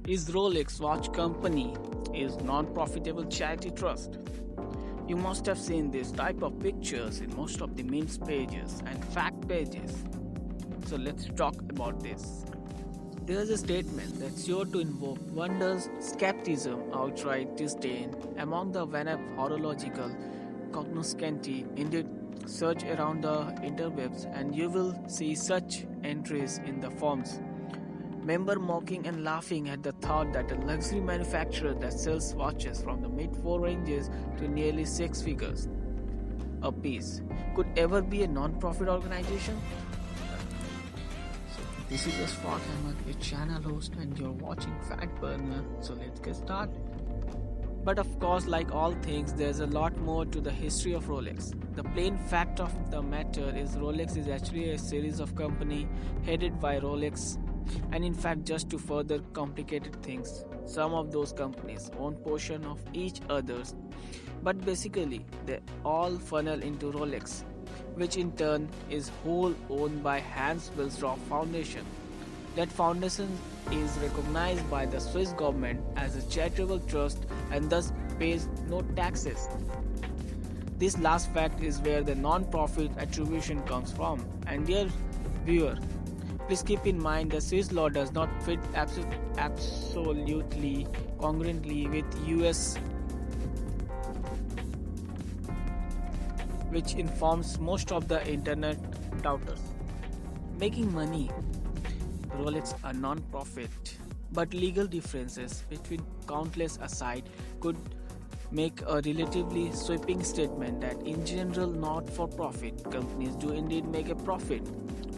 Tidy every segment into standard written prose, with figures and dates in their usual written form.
Is Rolex watch company is non-profitable charity trust? You must have seen this type of pictures in most of the memes pages and fact pages. So let's talk about this. There's a statement that's sure to invoke wonders, skepticism, outright disdain among the Vanab horological cognoscenti. Indeed, search around the interwebs and you will see such entries in the forums. Member mocking and laughing at the thought that a luxury manufacturer that sells watches from the mid-4 ranges to nearly 6 figures a piece could ever be a non-profit organization. So this is your Spot Hammer, your channel host, and you're watching Fat Burner. So let's get started. But of course, like all things, there's a lot more to the history of Rolex. The plain fact of the matter is Rolex is actually a series of companies headed by Rolex. And in fact, just to further complicated things, some of those companies own portion of each others, but basically they all funnel into Rolex, which in turn is whole owned by Hans Wilsdorf Foundation. That foundation is recognized by the Swiss government as a charitable trust and thus pays no taxes. This last fact is where the non-profit attribution comes from. And dear viewer, please keep in mind that Swiss law does not fit absolutely congruently with US, which informs most of the internet doubters. Making money, Rolex are non-profit, but legal differences between countless aside could make a relatively sweeping statement that in general not-for-profit companies do indeed make a profit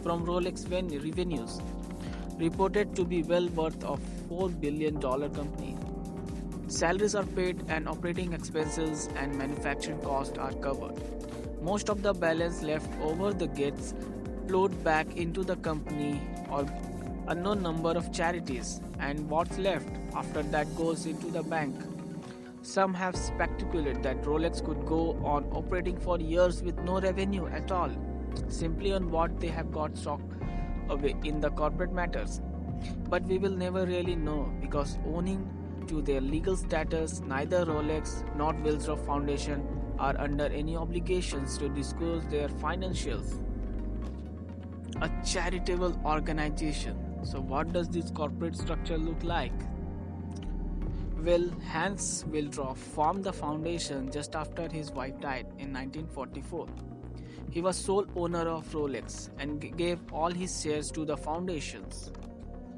from Rolex revenues, reported to be well worth of $4 billion company. Salaries are paid and operating expenses and manufacturing costs are covered. Most of the balance left over the gets flowed back into the company or unknown number of charities, and what's left after that goes into the bank. Some have speculated that Rolex could go on operating for years with no revenue at all, simply on what they have got stocked away in the corporate matters. But we will never really know, because owing to their legal status, neither Rolex nor Wilsdorf Foundation are under any obligations to disclose their financials. A charitable organization. So what does this corporate structure look like? Well, Hans Wilsdorf formed the foundation just after his wife died in 1944. He was sole owner of Rolex and gave all his shares to the foundations.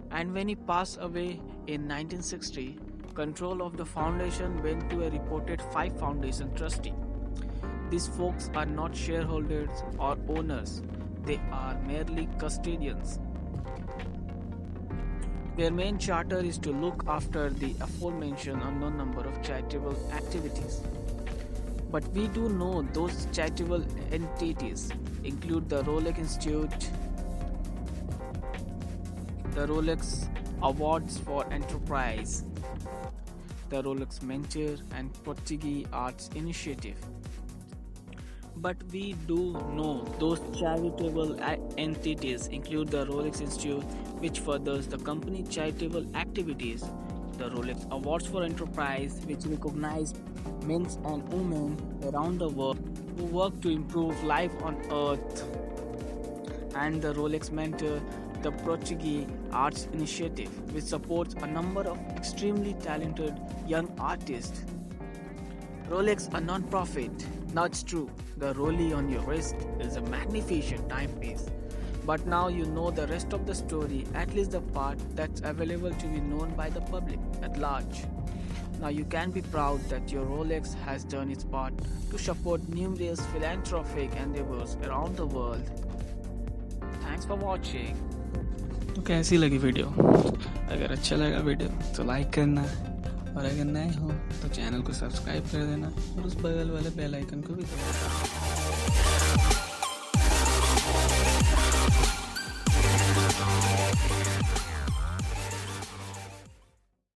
And when he passed away in 1960, control of the foundation went to a reported 5 foundation trustees. These folks are not shareholders or owners, they are merely custodians. Their main charter is to look after the aforementioned unknown number of charitable activities. But we do know those charitable entities include the Rolex Institute, the Rolex Awards for Enterprise, the Rolex Mentor and Portuguese Arts Initiative. But we do know those charitable entities include the Rolex Institute, which furthers the company's charitable activities, the Rolex Awards for Enterprise, which recognize men and women around the world who work to improve life on Earth, and the Rolex Mentor, the Portuguese Arts Initiative, which supports a number of extremely talented young artists. Rolex are non-profit. Now it's true, the rollie on your wrist is a magnificent timepiece. But now you know the rest of the story, at least the part that's available to be known by the public at large. Now you can be proud that your Rolex has done its part to support numerous philanthropic endeavors around the world. Thanks for watching. तो कैसी लगी video? अगर अच्छा लगा video तो like करना, और अगर नए हो तो चैनल को सब्सक्राइब कर देना और उस बगल वाले बेल आइकन को भी दबाना।